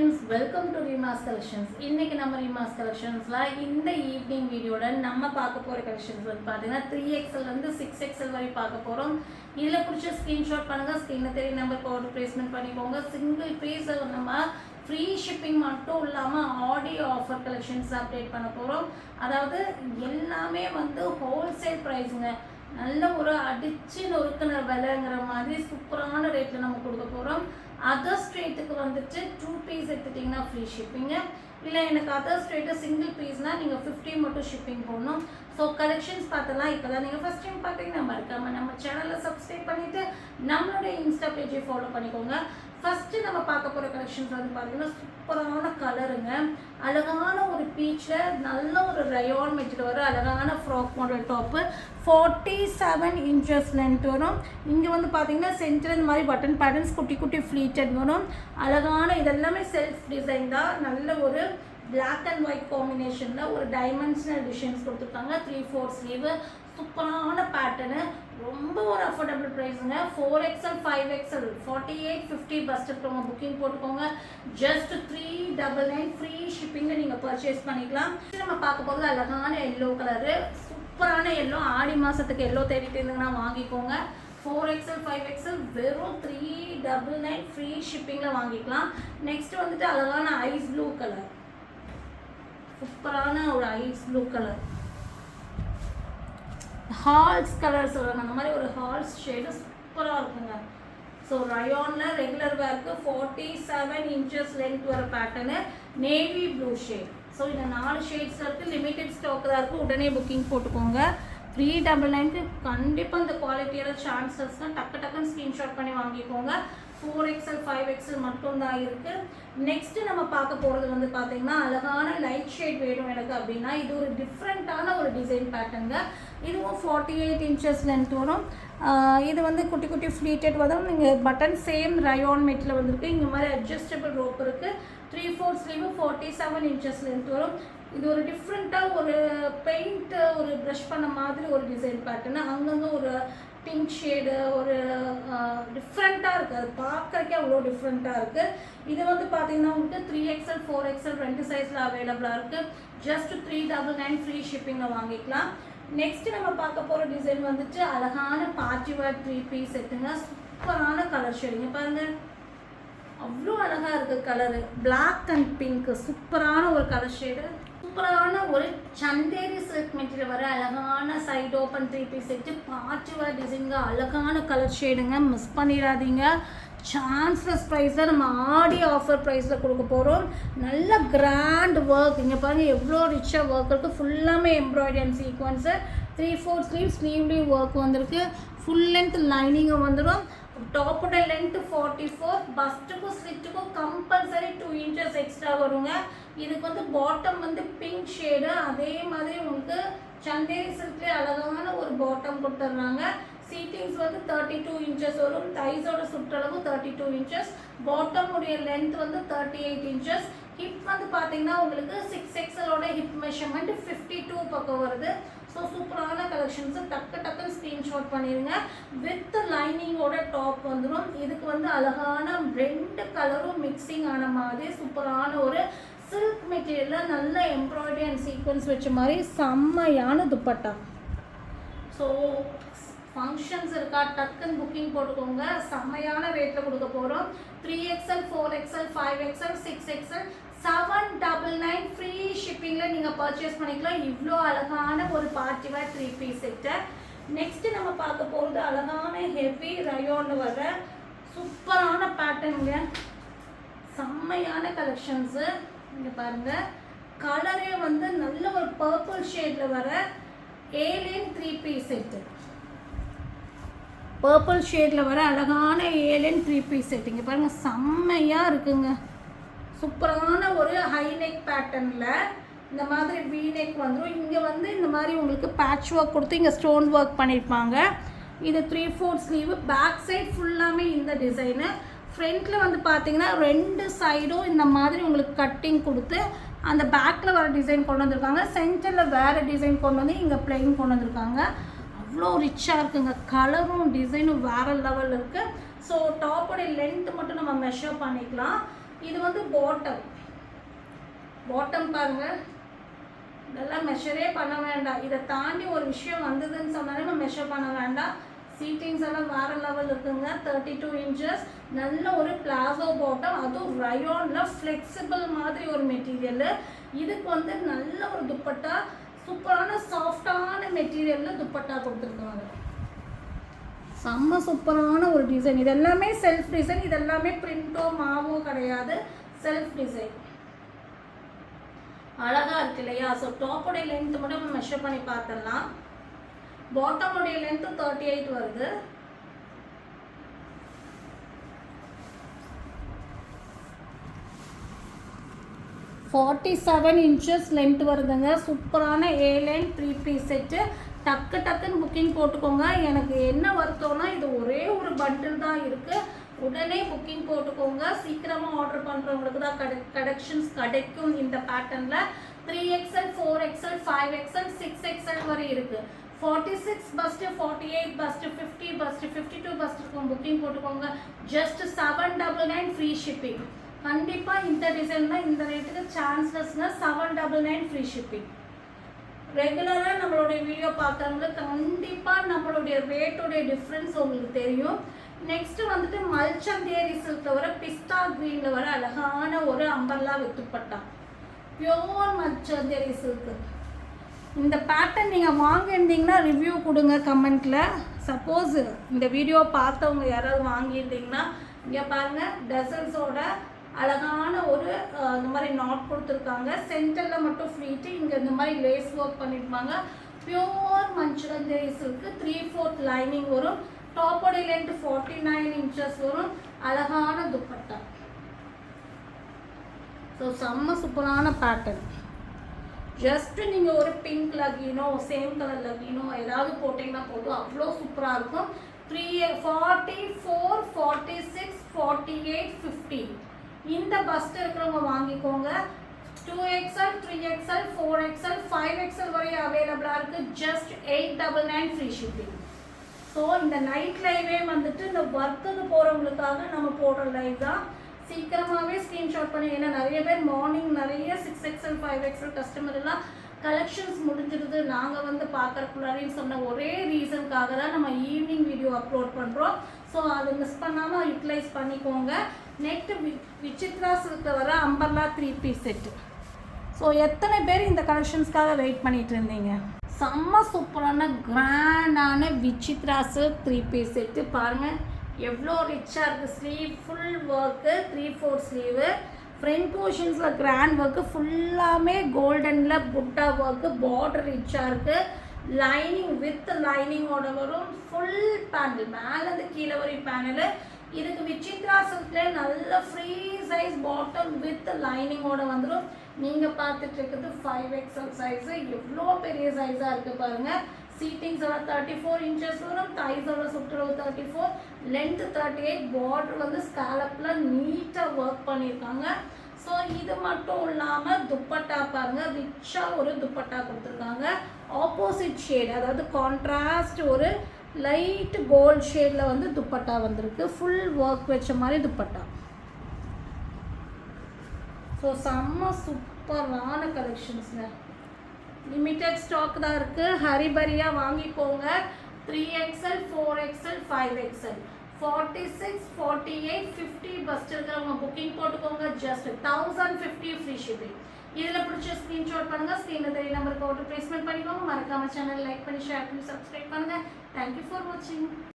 friends, welcome to Rima's Collections. இன்னைக்கு நம்ம Rima's Collectionsல இந்த ஈவினிங் வீடியோல நம்ம பார்க்க போற கலெக்ஷன்ஸ் வந்து பாத்தீங்கன்னா 3XL ல இருந்து 6XL வரை பார்க்க போறோம். இதுல பிடிச்ச ஸ்கிரீன்ஷாட் பண்ணுங்க, ஸ்கிரீன்ல தெரிய நம்பருக்கு ஆர்டர் பிளேஸ்மென்ட் பண்ணிக்கோங்க. சிங்கிள் பீஸ் நம்ம ஃப்ரீ ஷிப்பிங் மட்டும் இல்லாமல் ஆடியோ ஆஃபர் கலெக்ஷன்ஸ் அப்டேட் பண்ண போகிறோம். அதாவது எல்லாமே வந்து ஹோல்சேல் ப்ரைஸுங்க, நல்ல ஒரு அடிச்சு நொறுக்கின விலைங்கிற மாதிரி சூப்பரான ரேட்டில் நம்ம கொடுக்க போகிறோம். அதர்ஸ் ரேட்டுக்கு வந்துட்டு 2 பீஸ் எடுத்துட்டிங்கன்னா ஃப்ரீ ஷிப்பிங்கு, இல்லை எனக்கு அதர்ஸ் ரேட்டு சிங்கிள் பீஸ்னால் நீங்கள் 50 மட்டும் ஷிப்பிங் போடணும். ஸோ கலெக்ஷன்ஸ் பார்த்தலாம். இப்போ தான் நீங்கள் ஃபஸ்ட் டைம் பார்த்தீங்கன்னா மறக்காமல் நம்ம சேனலை சப்ஸ்கிரைப் பண்ணிவிட்டு நம்மளுடைய இன்ஸ்டா பேஜை ஃபாலோ பண்ணிக்கோங்க. ஃபஸ்ட்டு நம்ம பார்க்க போகிற கலெக்ஷன்ஸ் வந்து பார்த்தீங்கன்னா சூப்பரான கலருங்க, அழகான ஒரு பீச்சில் நல்ல ஒரு ரயான் மெட்டீரியல் வரும், அழகான frock model top, 47 inches length வரும். இங்கே வந்து பார்த்தீங்கன்னா சென்டர் இந்த மாதிரி பட்டன் பேட்டர்ன்ஸ் குட்டி குட்டி ஃப்ளீட்டட் வரும். அழகான இதெல்லாமே செல்ஃப் டிசைன் தான். நல்ல ஒரு பிளாக் அண்ட் ஒயிட் காம்பினேஷனில் ஒரு டைமென்ஷனல் டிசைன்ஸ் கொடுத்துருக்காங்க. 3/4 ஸ்லீவு, சூப்பரான பேட்டர்னு, ரொம்ப ஒரு அஃபோர்டபுள் ப்ரைஸுங்க. 4XL 5XL 4850 பஸ் இருக்கிறவங்க புக்கிங் போட்டுக்கோங்க. ஜஸ்ட் 399 ஃப்ரீ ஷிப்பிங்கில் நீங்கள் பர்ச்சேஸ் பண்ணிக்கலாம். நம்ம பார்க்க போகிறது அழகான எல்லோ கலரு, சூப்பரான எல்லோ. ஆடி மாதத்துக்கு எல்லோ தேடிட்டு இருந்தீங்கன்னா வாங்கிக்கோங்க. 4XL 5XL வெறும் 399 ஃப்ரீ ஷிப்பிங்கில் வாங்கிக்கலாம். நெக்ஸ்ட் வந்துட்டு அழகான ஐஸ் ப்ளூ கலர், சூப்பரான ஒரு ice blue colour, Halls colour சொல்கிறாங்க, அந்த மாதிரி ஒரு ஹால்ஸ் ஷேடு சூப்பராக இருக்குங்க. ஸோ ரயானில் ரெகுலர் வேர்க்கு 47 inches லென்த் வர பேட்டர்னு, நேவி ப்ளூ ஷேட். ஸோ இந்த 4 ஷேட்ஸ் இருக்குது, லிமிட்டட் ஸ்டாக் தான் இருக்குது. உடனே புக்கிங் போட்டுக்கோங்க. 399க்கு கண்டிப்பாக இந்த குவாலிட்டியான சான்சஸ் தான். டக்குன்னு ஸ்க்ரீன்ஷாட் பண்ணி வாங்கிக்கோங்க. 4XL 5XL மட்டும்தான் இருக்குது. நெக்ஸ்ட்டு நம்ம பார்க்க போகிறது வந்து பார்த்தீங்கன்னா அழகான லைட் ஷேட் வேணும் எனக்கு அப்படின்னா இது ஒரு டிஃப்ரெண்ட்டான ஒரு டிசைன் பேட்டர்னுங்க. இதுவும் 48 inches லென்த் வரும். இது வந்து குட்டி குட்டி ஃப்ளீட்டட் வரும். நீங்கள் பட்டன் சேம் ரயான் மெட்டில் வந்துருக்கு. இங்கே மாதிரி அட்ஜஸ்டபிள் ரோப் இருக்குது. 3/4 ஸ்லீவு, 47 inches லென்த் வரும். இது ஒரு டிஃப்ரெண்ட்டாக ஒரு பெயிண்ட் ஒரு ப்ரஷ் பண்ண மாதிரி ஒரு டிசைன் பேட்டர்னு. அங்கங்கே ஒரு பிங்க் ஷேடு ஒரு டிஃப்ரெண்ட்டாக இருக்குது. அது பார்க்குறக்கே அவ்வளோ டிஃப்ரெண்ட்டாக இருக்குது. இது வந்து பார்த்தீங்கன்னா உங்களுக்கு 3XL 4XL 2 சைஸில் அவைலபிளாக இருக்குது. ஜஸ்ட் 399 ஃப்ரீ ஷிப்பிங்கில் வாங்கிக்கலாம். நெக்ஸ்ட்டு நம்ம பார்க்க போகிற டிசைன் வந்துட்டு அழகான பார்ட்டி வேர் 3 பீஸ் செட்டுங்க. சூப்பரான கலர் ஷேடிங்க பாருங்கள், அவ்வளோ அழகாக இருக்குது கலரு. பிளாக் அண்ட் பிங்க் சூப்பரான ஒரு கலர் ஷேடு, சூப்பரான ஒரு சந்தேரி சில்க் மெட்டீரியல் வர அழகான side open 3 piece set, party wear டிசைனுங்க, அழகான கலர் ஷேடுங்க. மிஸ் பண்ணிடாதீங்க. சான்ஸ்லெஸ் ப்ரைஸில் நம்ம ஆடி ஆஃபர் ப்ரைஸில் கொடுக்க போகிறோம். நல்ல கிராண்ட் ஒர்க், இங்கே பாருங்கள் எவ்வளோ ரிச்சாக ஒர்க் இருக்குது. ஃபுல்லாமே எம்ப்ராய்டரி அண்ட் சீக்வன்ஸு. 3/4 ஸ்லீவ்லேயும் ஒர்க் வந்திருக்கு. ஃபுல் லென்த் லைனிங்கும் வந்துடும். டாப்போட லென்த்து 44, பஸ்ட்டுக்கும் ஸ்லிட்டுக்கும் கம்பல்சரி 2 inches எக்ஸ்ட்ரா வருங்க. இதுக்கு வந்து பாட்டம் வந்து பிங்க் ஷேடு, அதே மாதிரி உங்களுக்கு சந்தேரி சில்க்லேயே அழகான ஒரு பாட்டம் கொடுத்துட்றாங்க. சீட்டிங்ஸ் வந்து 32 inches வரும். தைஸோட சுற்றளவு 32 inches. பாட்டம் உடைய லென்த் வந்து 38 inches. ஹிப் வந்து பார்த்தீங்கன்னா உங்களுக்கு 6XLோட ஹிப் மெஷர்மெண்ட் 52 பக்கம் வருது. ஸோ சூப்பரான கலெக்ஷன்ஸு. டக்குன்னு ஸ்க்ரீன்ஷாட் பண்ணிடுங்க. வித் லைனிங்கோட டாப் வந்துடும். இதுக்கு வந்து அழகான 2 கலரும் மிக்சிங் ஆன மாதிரி சூப்பரான ஒரு சில்க் மெட்டீரியலில் நல்ல எம்ப்ராய்டரி அண்ட் சீக்வன்ஸ் வச்ச மாதிரி செம்மையான துப்பட்டா. ஸோ ஃபங்க்ஷன்ஸ் இருக்கா, டக்குன்னு புக்கிங் போட்டுக்கோங்க. செம்மையான ரேட்டில் கொடுக்க போகிறோம். 3XL 4XL 5XL 6XL 799 free ஷிப்பிங்கில் நீங்கள் பர்ச்சேஸ் பண்ணிக்கலாம். இவ்வளோ அழகான ஒரு பார்ட்டி வேர் 3 பீஸ் செட்டை. நெக்ஸ்ட்டு நம்ம பார்க்க போகிறது அழகான ஹெவி ரயோன்னு வர சூப்பரான பேட்டர்னுங்க, செம்மையான கலெக்ஷன்ஸு. இங்கே பாருங்கள், கலரே வந்து நல்ல ஒரு பர்பிள் ஷேடில் வர ஏலியன் 3 பீஸ் செட்டு. பர்பிள் ஷேடில் வர அழகான ஏலியன் 3 பீஸ் செட். இங்கே பாருங்கள் செம்மையாக இருக்குங்க. சூப்பரான ஒரு ஹை நெக் பேட்டர்னில் இந்த மாதிரி வி நெக் வந்துடும். இங்கே வந்து இந்த மாதிரி உங்களுக்கு பேட்ச் ஒர்க் கொடுத்து இங்கே ஸ்டோன் ஒர்க் பண்ணியிருப்பாங்க. இது 3/4 ஸ்லீவு. பேக் சைட் ஃபுல்லாமே இந்த டிசைனு. ஃப்ரண்ட்டில் வந்து பார்த்தீங்கன்னா 2 சைடும் இந்த மாதிரி உங்களுக்கு கட்டிங் கொடுத்து அந்த பேக்கில் வர டிசைன் கொண்டு வந்திருக்காங்க. சென்டரில் வேறு டிசைன் கொண்டு வந்து இங்கே பிளெயின் கொண்டு வந்திருக்காங்க. அவ்வளோ ரிச்சாக இருக்குங்க. கலரும் டிசைனும் வேறு லெவலில் இருக்குது. ஸோ டாப்போடைய லென்த்து மட்டும் நம்ம மெஷர் பண்ணிக்கலாம். இது வந்து பாட்டம் பாருங்கள், இதெல்லாம் மெஷரே பண்ண வேண்டாம். இதை தாண்டி ஒரு விஷயம் வந்ததுன்னு சொன்னாலே நம்ம மெஷர் பண்ண வேண்டாம். சீட்டிங்ஸ் எல்லாம் வேறு லெவல் இருக்குங்க. 32 இன்ச்சஸ், நல்ல ஒரு பிளாசோ பாட்டம், அதுவும் ரயோனில் ஃப்ளெக்சிபிள் மாதிரி ஒரு மெட்டீரியல். இதுக்கு வந்து நல்ல ஒரு துப்பட்டா, சூப்பரான சாஃப்டான மெட்டீரியலில் துப்பட்டா கொடுத்துருக்காங்க. செம்ம சூப்பரான ஒரு டிசைன். இது எல்லாமே செல்ஃப் டிசைன், இது எல்லாமே பிரிண்டோ மாவோ கிடையாது, செல்ஃப் டிசைன். அழகாக இருக்கு இல்லையா? ஸோ டாப்போடைய லென்த் மட்டும் நம்ம மெஷர் பண்ணி பார்த்துடலாம். பாட்டமுடைய லென்த்து 38 வருது. $47 inches லென்த் வருதுங்க. சூப்பரான A-line 3 piece செட்டு. டக்குன்னு புக்கிங் போட்டுக்கோங்க. எனக்கு என்ன வருத்தம்னா இது ஒரே ஒரு பண்டில் தான் இருக்குது. உடனே புக்கிங் போட்டுக்கோங்க. சீக்கிரமாக ஆர்டர் பண்ணுறவங்களுக்கு தான் கலெக்ஷன்ஸ் கிடைக்கும். இந்த பேட்டர்னில் 3XL 4XL 5XL 6XL வரை இருக்குது. 46 பஸ்ட்டு, 48 பஸ்ட்டு, 50 பஸ்ட்டு, 52 பஸ்ட் இருக்கும். புக்கிங் போட்டுக்கோங்க. Just 799 free shipping. கண்டிப்பாக இந்த டிசைன் தான் இந்த ரேட்டுக்கு சான்ஸ்லெஸ்னா 799 ஃப்ரீ ஷிப்பிங். ரெகுலராக நம்மளுடைய வீடியோ பார்க்குறவங்களுக்கு கண்டிப்பாக நம்மளுடைய ரேட்டோடைய டிஃப்ரென்ஸ் உங்களுக்கு தெரியும். நெக்ஸ்ட்டு வந்துட்டு மல்சந்தேரி சில்கில் வர பிஸ்தா க்ரீனில் வர அழகான ஒரு அம்பர்லா வித்துப்பட்டா, பியோர் மல்சந்தேரி சில்க்கு. இந்த பேட்டர்ன் நீங்கள் வாங்கியிருந்தீங்கன்னா ரிவ்யூ கொடுங்க கமெண்ட்டில். சப்போஸ் இந்த வீடியோ பார்த்தவங்க யாராவது வாங்கியிருந்தீங்கன்னா இங்கே பாருங்கள், டசல்ஸோட அழகான ஒரு இந்த மாதிரி நாட் கொடுத்துருக்காங்க. சென்டரில் மட்டும் ஃப்ளீட்டு, இங்கே இந்த மாதிரி லேஸ் ஒர்க் பண்ணியிருப்பாங்க. பியோர் மல்சந்தேரி சில்க்கு. 3/4 லைனிங் வரும். டாப்போடைய லென்த் 49 inches வரும். அழகான துப்பட்டா. ஸோ செம்ம சூப்பரான பேட்டர்ன். ஜஸ்ட்டு நீங்கள் ஒரு பிங்க் லகினோ, சேம் கலர் லகினோ ஏதாவது போட்டிங்கன்னா போதும், அவ்வளோ சூப்பராக இருக்கும். 44, 46, 48, 50 இந்த பஸ்ட் இருக்கிறவங்க வாங்கிக்கோங்க. 2XL, 3XL, 4XL, 5XL வரை அவைலபிளாக இருக்குது. Just 899 free shipping. ஸோ இந்த நைட் லைவே வந்துட்டு இந்த ஒர்க்குக்கு போகிறவங்களுக்காக நம்ம போடுற லைவ் தான். சீக்கிரமாகவே ஸ்க்ரீன்ஷாட் பண்ணி, ஏன்னா நிறைய பேர் மார்னிங் நிறைய 6XL 5XL கஸ்டமர் எல்லாம் கலெக்ஷன்ஸ் முடிஞ்சிருது நாங்கள் வந்து பார்க்குறக்குள்ளாரின்னு சொன்ன ஒரே ரீசனுக்காக தான் நம்ம ஈவினிங் வீடியோ அப்லோட் பண்ணுறோம். ஸோ அதை மிஸ் பண்ணாமல் யூட்டிலைஸ் பண்ணிக்கோங்க. நெக்ஸ்ட் விசித்ரா சில்கில் வர அம்பர்லா 3 piece செட்டு. ஸோ எத்தனை பேர் இந்த கலெக்ஷன்ஸ்க்காக வெயிட் பண்ணிட்டு இருந்தீங்க? செம்ம சூப்பரான கிராண்டான விசித்ரா சில்க் 3 piece செட்டு பாருங்கள், எவ்வளோ ரிச்சாக இருக்குது. Sleeve full work, 3/4 sleeve. Front போர்ஷன்ஸில் கிராண்ட் ஒர்க்கு, ஃபுல்லாமே கோல்டனில் புட்டா ஒர்க்கு, பார்டர் ரிச்சாக இருக்குது. லைனிங் வித் லைனிங்கோட வரும். ஃபுல் பேனல், மேலேருந்து கீழே வரையும் பேனலு. இதுக்கு விசித்ரா சில்கில் நல்ல ஃப்ரீ சைஸ் பாட்டம் வித் லைனிங்கோட வந்துடும். நீங்கள் பார்த்துட்டு இருக்கிறது 5XL சைஸு. எவ்வளோ பெரிய சைஸாக இருக்குது பாருங்கள். சீட்டிங்ஸோட 34 inches வரும். தைஸோட சுற்றுலவு 34, லென்த்து 38. பார்டர் வந்து ஸ்காலப்பில் நீட்டாக ஒர்க் பண்ணியிருக்காங்க. ஸோ இது மட்டும் இல்லாமல் துப்பட்டா பாருங்கள், ரிச்சாக ஒரு துப்பட்டா கொடுத்துருக்காங்க. ஆப்போசிட் ஷேட், அதாவது கான்ட்ராஸ்ட் ஒரு லைட் கோல்ட் ஷேடில் வந்து துப்பட்டா வந்திருக்கு. ஃபுல் ஒர்க் வச்ச மாதிரி துப்பட்டா. ஸோ செம்ம சூப்பரான கலெக்ஷன்ஸுங்க. லிமிட்டட் ஸ்டாக் தான் இருக்குது. ஹரிபரியாக வாங்கிக்கோங்க. 3XL 4XL 5XL 46, 48, 50 பஸ்ட் இருக்கிறவங்க புக்கிங் போட்டுக்கோங்க. Just 1050 free shipping. இதில் பிடிச்ச ஸ்க்ரீன்ஷாட் பண்ணுங்கள். ஸ்க்ரீனில் தெரிய நம்பருக்கு ஆர்டர் ப்ளேஸ்மெண்ட் பண்ணிக்கோங்க. மறக்காம சேனல் லைக் பண்ணி ஷேர் பண்ணி சப்ஸ்கிரைப் பண்ணுங்கள். தேங்க்யூ ஃபார் வாட்சிங்.